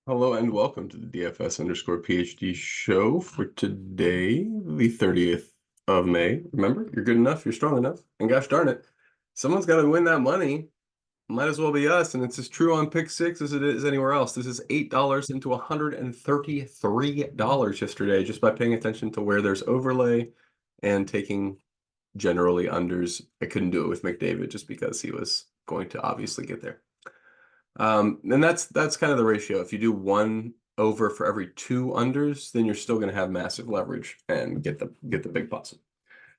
Hello and welcome to the DFS underscore PhD show for today, the 30th of May. Remember, you're good enough, you're strong enough, and gosh darn it, someone's got to win that money. Might as well be us, and it's as true on pick six as it is anywhere else. This is $8 into $133 yesterday just by paying attention to where there's overlay and taking generally unders. I couldn't do it with McDavid just because he was going to obviously get there. And that's kind of the ratio. If you do one over for every two unders, then you're still going to have massive leverage and get the big pots.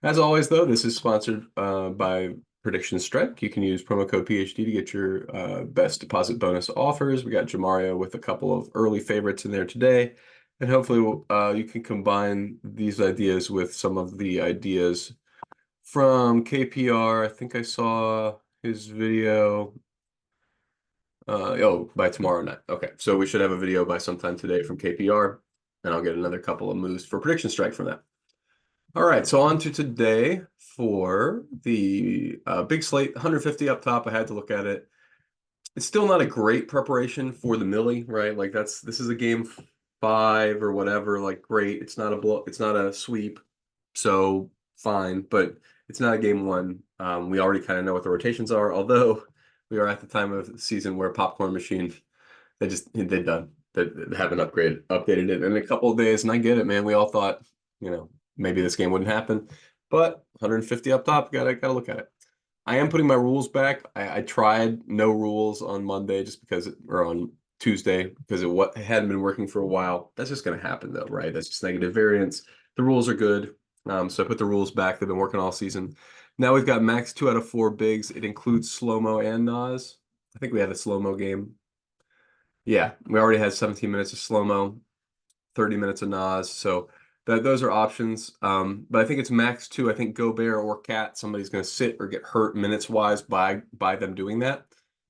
As always, though, this is sponsored by PredictionStrike. You can use promo code PhD to get your best deposit bonus offers. We got Jamario with a couple of early favorites in there today, and hopefully you can combine these ideas with some of the ideas from KPR. I think I saw his video. By tomorrow night. Okay, so we should have a video by sometime today from KPR, and I'll get another couple of moves for PredictionStrike from that. All right, so on to today for the big slate, 150 up top. I had to look at it. It's still not a great preparation for the Millie, right? Like this is a game five or whatever. Like great, it's not a blow, it's not a sweep, so fine, but it's not a game one. We already kind of know what the rotations are, although we are at the time of the season where popcorn machine they're done. They haven't updated it in a couple of days, and I get it, man. We all thought, maybe this game wouldn't happen, but 150 up top, gotta look at it. I am putting my rules back. I tried no rules on Monday just because, or on Tuesday because it hadn't been working for a while. That's just going to happen though, right? That's just negative variance. The rules are good. So I put the rules back. They've been working all season. Now we've got max 2 out of 4 bigs. It includes slomo and NAWs. I think we had a slomo game. Yeah, we already had 17 minutes of slomo, 30 minutes of NAWs. So those are options. But I think it's max 2. I think Gobert or Cat, somebody's going to sit or get hurt minutes wise by them doing that.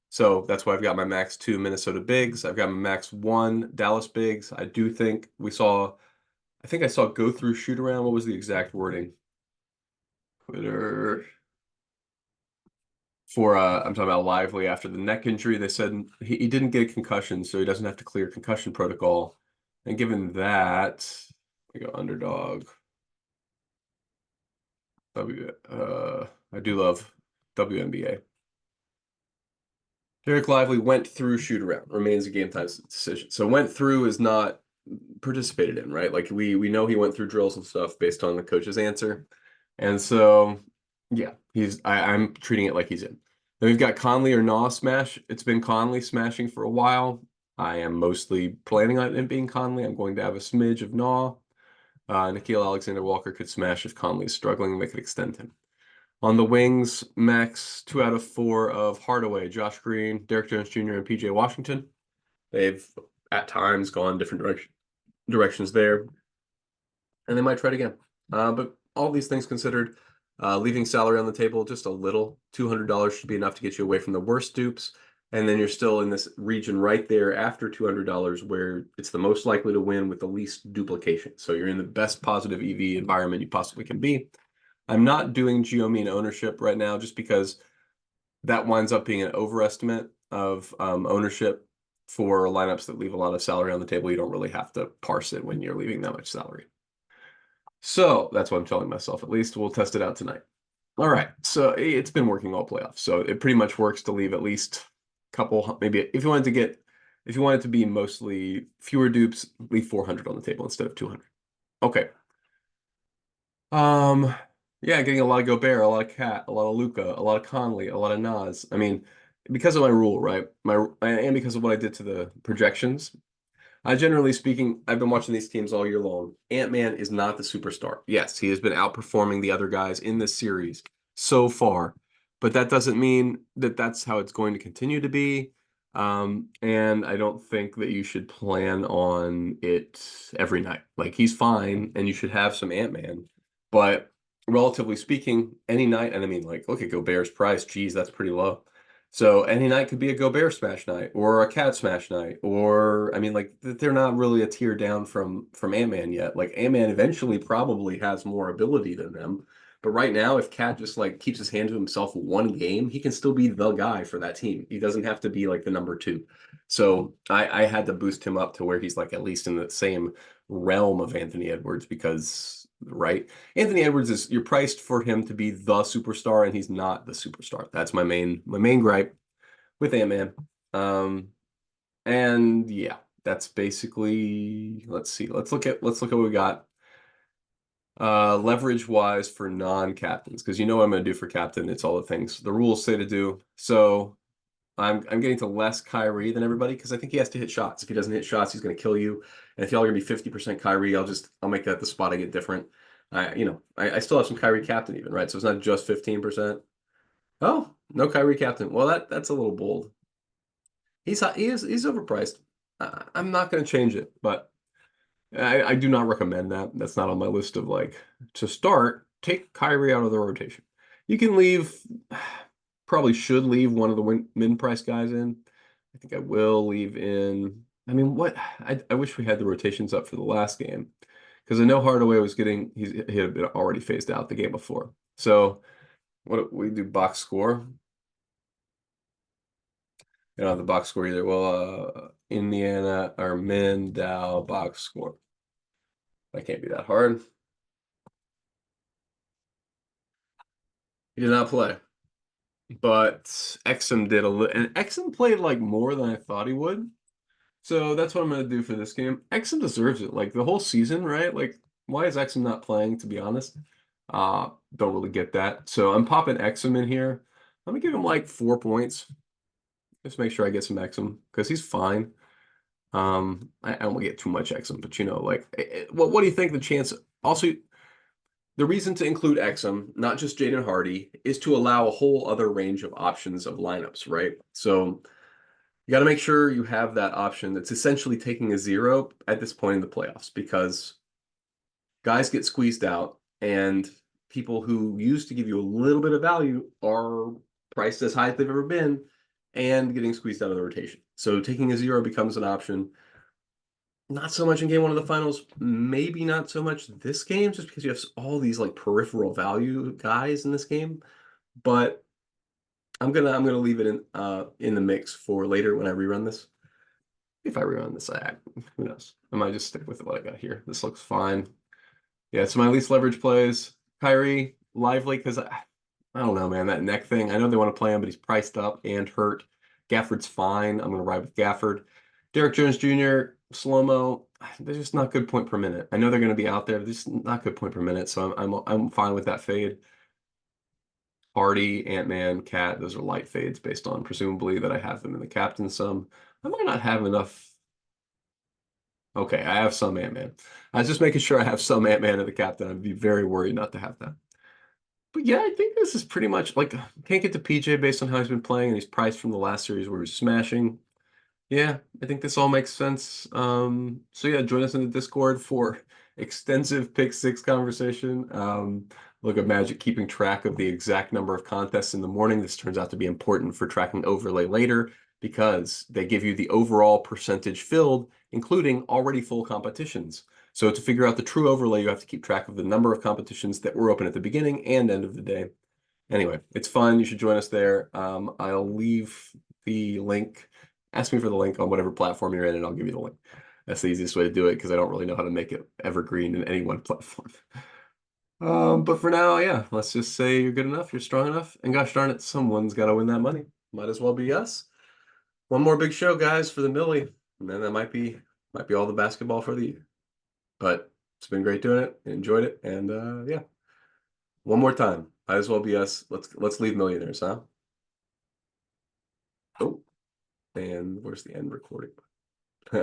So that's why I've got my max 2 Minnesota bigs. I've got my max 1 Dallas bigs. I do think I think I saw go through shoot around. What was the exact wording? Twitter for I'm talking about Lively after the neck injury. They said he didn't get a concussion, so he doesn't have to clear concussion protocol. And given that, I go underdog. I do love WNBA. Derek Lively went through shoot around, remains a game time decision. So went through is not participated in, right? Like we know he went through drills and stuff based on the coach's answer. And so yeah, I'm treating it like he's in. Then we've got Conley or NAW smash. It's been Conley smashing for a while. I am mostly planning on it being Conley. I'm going to have a smidge of NAW. Nickeil Alexander-Walker could smash if Conley is struggling. They could extend him. On the wings, max 2 out of 4 of Hardaway, Josh Green, Derek Jones Jr., and PJ Washington. They've at times gone different directions there, and they might try it again. But all these things considered, leaving salary on the table just a little, $200 should be enough to get you away from the worst dupes. And then you're still in this region right there after $200 where it's the most likely to win with the least duplication. So you're in the best positive EV environment you possibly can be. I'm not doing Geomean ownership right now just because that winds up being an overestimate of ownership for lineups that leave a lot of salary on the table. You don't really have to parse it when you're leaving that much salary. So that's what I'm telling myself. At least we'll test it out tonight. All right. So it's been working all playoffs. So it pretty much works to leave at least a couple, maybe if you wanted to be mostly fewer dupes, leave 400 on the table instead of 200. Okay. Yeah, getting a lot of Gobert, a lot of Cat, a lot of Luka, a lot of Conley, a lot of Nas. I mean, because of my rule, right? And because of what I did to the projections, generally speaking, I've been watching these teams all year long. Ant-Man is not the superstar. Yes, he has been outperforming the other guys in this series so far, but that doesn't mean that that's how it's going to continue to be. And I don't think that you should plan on it every night. Like he's fine, and you should have some Ant-Man, but relatively speaking, any night, and I mean, like, look at Gobert's price. Geez, that's pretty low. So any night could be a Gobert smash night or a Cat smash night, or I mean, like they're not really a tier down from Ant-Man yet. Like Ant-Man eventually probably has more ability than them, But right now, if Cat just like keeps his hand to himself one game, he can still be the guy for that team. He doesn't have to be like the number two. So I had to boost him up to where he's like at least in the same realm of Anthony Edwards because, right? Anthony Edwards is you're priced for him to be the superstar, and he's not the superstar. That's my main gripe with Ant-Man. And yeah, that's basically, let's see. Let's look at what we got. Leverage wise for non-captains, because you know what I'm going to do for captain. It's all the things the rules say to do. So I'm getting to less Kyrie than everybody because I think he has to hit shots. If he doesn't hit shots, he's going to kill you. And if y'all are going to be 50% Kyrie, I'll make that the spot I get different. I still have some Kyrie captain even, right? So it's not just 15%. Oh, no Kyrie captain. Well, that's a little bold. He's overpriced. I'm not going to change it, but I do not recommend that. That's not on my list of like to start. Take Kyrie out of the rotation. You can leave, probably should leave one of the min price guys in. I think I will leave in. I mean, what? I wish we had the rotations up for the last game because I know Hardaway was he had been already phased out the game before. So what we do box score. You don't have the box score either. Well, Indiana or Minn Dow box score. That can't be that hard. He did not play, but Exum did a little, and Exum played like more than I thought he would. So that's what I'm gonna do for this game. Exum deserves it. Like the whole season, right? Like, why is Exum not playing, to be honest? Don't really get that. So I'm popping Exum in here. Let me give him like 4 points. Just make sure I get some Exum because he's fine. I don't want to get too much Exum, but like, what do you think the chance? Also, the reason to include Exum, not just Jaden Hardy, is to allow a whole other range of options of lineups, right? So you got to make sure you have that option that's essentially taking a zero at this point in the playoffs because guys get squeezed out and people who used to give you a little bit of value are priced as high as they've ever been and getting squeezed out of the rotation. So taking a zero becomes an option. Not so much in game one of the finals, maybe not so much this game, just because you have all these like peripheral value guys in this game. But I'm gonna leave it in the mix for later when I rerun this. If I rerun this, who knows? I might just stick with what I got here. This looks fine. Yeah, so my least leverage plays. Kyrie, lively, because I don't know, man, that neck thing. I know they want to play him, but he's priced up and hurt. Gafford's fine. I'm gonna ride with Gafford. Derek Jones Jr., slomo. They're just not good point per minute. I know they're gonna be out there, but they're just not good point per minute. So I'm fine with that fade. Hardy, Ant-Man, Cat, those are light fades based on presumably that I have them in the captain some. I might not have enough. Okay, I have some Ant-Man. I was just making sure I have some Ant-Man in the captain. I'd be very worried not to have that. But yeah, I think this is pretty much like can't get to PJ based on how he's been playing and he's priced from the last series where he's smashing. Yeah, I think this all makes sense. So yeah, join us in the Discord for extensive pick six conversation. Look at Magic keeping track of the exact number of contests in the morning. This turns out to be important for tracking overlay later because they give you the overall percentage filled, including already full competitions. So to figure out the true overlay, you have to keep track of the number of competitions that were open at the beginning and end of the day. Anyway, it's fun. You should join us there. I'll leave the link. Ask me for the link on whatever platform you're in, and I'll give you the link. That's the easiest way to do it because I don't really know how to make it evergreen in any one platform. But for now, yeah, let's just say you're good enough, you're strong enough, and gosh darn it, someone's got to win that money. Might as well be us. One more big show, guys, for the Millie, and then that might be all the basketball for the year. But it's been great doing it. Enjoyed it, and yeah, one more time. Might as well be us. Let's leave millionaires, huh? Oh, and where's the end recording?